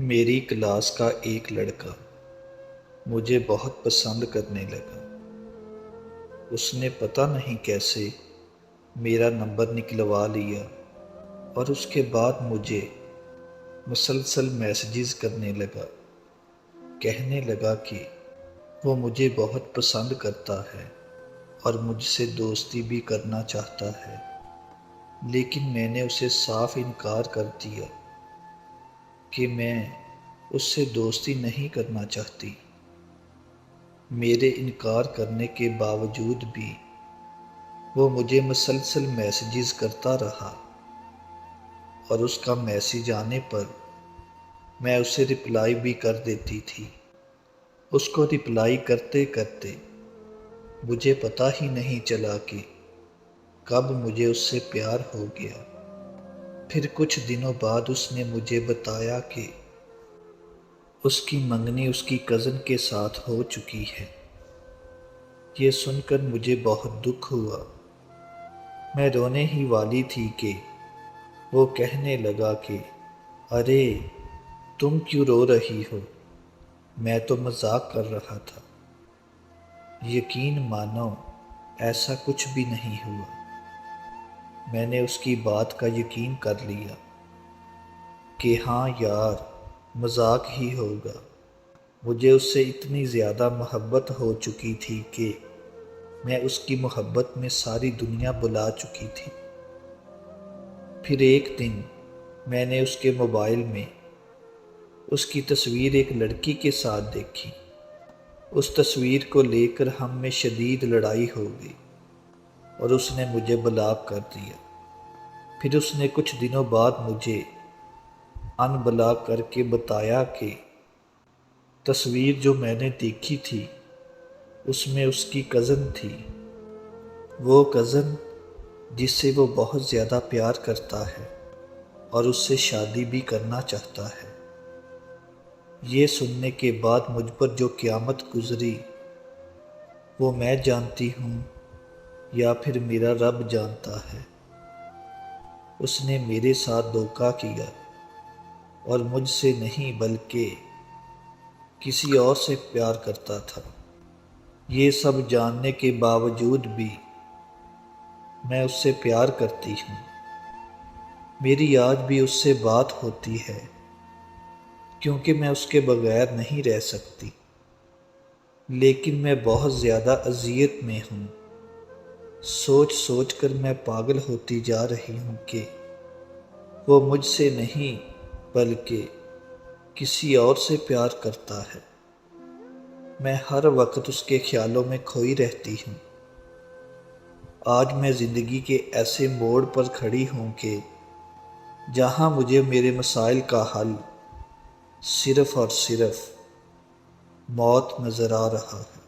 میری کلاس کا ایک لڑکا مجھے بہت پسند کرنے لگا۔ اس نے پتہ نہیں کیسے میرا نمبر نکلوا لیا اور اس کے بعد مجھے مسلسل میسیجز کرنے لگا۔ کہنے لگا کہ وہ مجھے بہت پسند کرتا ہے اور مجھ سے دوستی بھی کرنا چاہتا ہے، لیکن میں نے اسے صاف انکار کر دیا کہ میں اس سے دوستی نہیں کرنا چاہتی۔ میرے انکار کرنے کے باوجود بھی وہ مجھے مسلسل میسیجز کرتا رہا اور اس کا میسیج آنے پر میں اسے رپلائی بھی کر دیتی تھی۔ اس کو رپلائی کرتے کرتے مجھے پتہ ہی نہیں چلا کہ کب مجھے اس سے پیار ہو گیا۔ پھر کچھ دنوں بعد اس نے مجھے بتایا کہ اس کی منگنی اس کی کزن کے ساتھ ہو چکی ہے۔ یہ سن کر مجھے بہت دکھ ہوا۔ میں رونے ہی والی تھی کہ وہ کہنے لگا کہ ارے تم کیوں رو رہی ہو، میں تو مذاق کر رہا تھا۔ یقین مانو ایسا کچھ بھی نہیں ہوا۔ میں نے اس کی بات کا یقین کر لیا کہ ہاں یار مذاق ہی ہوگا۔ مجھے اس سے اتنی زیادہ محبت ہو چکی تھی کہ میں اس کی محبت میں ساری دنیا بلا چکی تھی۔ پھر ایک دن میں نے اس کے موبائل میں اس کی تصویر ایک لڑکی کے ساتھ دیکھی۔ اس تصویر کو لے کر ہم میں شدید لڑائی ہو گئی اور اس نے مجھے بلاک کر دیا۔ پھر اس نے کچھ دنوں بعد مجھے ان بلاک کر کے بتایا کہ تصویر جو میں نے دیکھی تھی اس میں اس کی کزن تھی، وہ کزن جس سے وہ بہت زیادہ پیار کرتا ہے اور اس سے شادی بھی کرنا چاہتا ہے۔ یہ سننے کے بعد مجھ پر جو قیامت گزری وہ میں جانتی ہوں یا پھر میرا رب جانتا ہے۔ اس نے میرے ساتھ دھوکہ کیا اور مجھ سے نہیں بلکہ کسی اور سے پیار کرتا تھا۔ یہ سب جاننے کے باوجود بھی میں اس سے پیار کرتی ہوں۔ میری آج بھی اس سے بات ہوتی ہے کیونکہ میں اس کے بغیر نہیں رہ سکتی، لیکن میں بہت زیادہ اذیت میں ہوں۔ سوچ سوچ کر میں پاگل ہوتی جا رہی ہوں کہ وہ مجھ سے نہیں بلکہ کسی اور سے پیار کرتا ہے۔ میں ہر وقت اس کے خیالوں میں کھوئی رہتی ہوں۔ آج میں زندگی کے ایسے موڑ پر کھڑی ہوں کہ جہاں مجھے میرے مسائل کا حل صرف اور صرف موت نظر آ رہا ہے۔